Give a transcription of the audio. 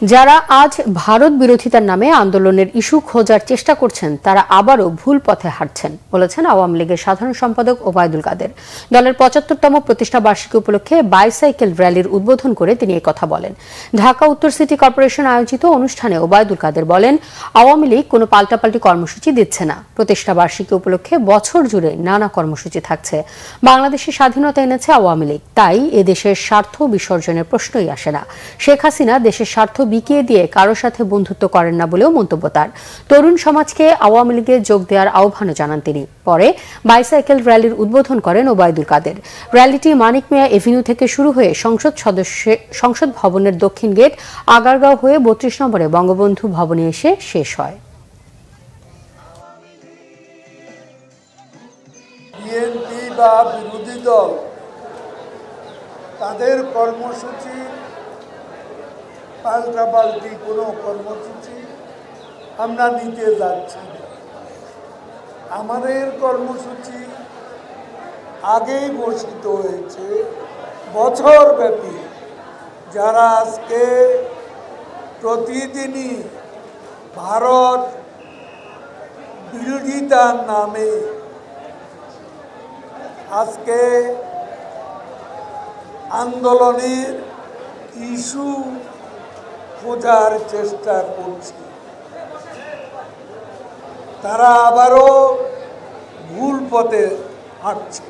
যারা আজ ভারত বিরোধিতার নামে আন্দোলনের ইস্যু খোঁজার চেষ্টা করছেন তারা আবারও ভুল পথে হাঁটছেন বলেছেন আওয়ামী লীগের সাধারণ সম্পাদক ওবায়দুল কাদের। দলের ৭৫তম প্রতিষ্ঠা বার্ষিকী উপলক্ষে বাইসাইকেল র্যালির উদ্বোধন করে তিনি কথা বলেন। ঢাকা উত্তর সিটি কর্পোরেশন আয়োজিত অনুষ্ঠানে ওবায়দুল কাদের বলেন, আওয়ামী লীগ কোনো পাল্টাপাল্টি কর্মসূচি দিচ্ছে না। প্রতিষ্ঠা বার্ষিকী উপলক্ষে বছর জুড়ে নানা কর্মসূচি থাকছে। বাংলাদেশের স্বাধীনতা এনেছে আওয়ামী লীগ, তাই এদেশের স্বার্থ বিসর্জনের প্রশ্নই আসে না। শেখ হাসিনা দেশের স্বার্থ বিকিয়ে দিয়ে কারো সাথে বন্ধুত্ব করেন না বলেও মন্তব্য তার। তরুণ সমাজকে আওয়ামী লীগে যোগ দেওয়ার আহ্বানও জানান তিনি। পরে বাইসাইকেল র্যালির উদ্বোধন করেন ওবায়দুল কাদের। র্যালিটি মানিক মিয়া এভিনিউ থেকে শুরু হয়ে সংসদ ভবনের দক্ষিণ গেট আগারগাঁও হয়ে ৩২ নম্বরে বঙ্গবন্ধু ভবনে এসে শেষ হয়। বিএনপি বা বিরোধী দল তাদের কর্মসূচি পাল্টাপাল্টি কোনো কর্মসূচি আমরা নিতে যাচ্ছি না। আমাদের কর্মসূচি আগেই ঘোষিত হয়েছে বছরব্যাপী। যারা আজকে প্রতিদিনই ভারত বিরোধিতার নামে আজকে আন্দোলনের ইস্যু খোঁজার চেষ্টা করছে, তারা আবারও ভুল পথে হাঁটছে।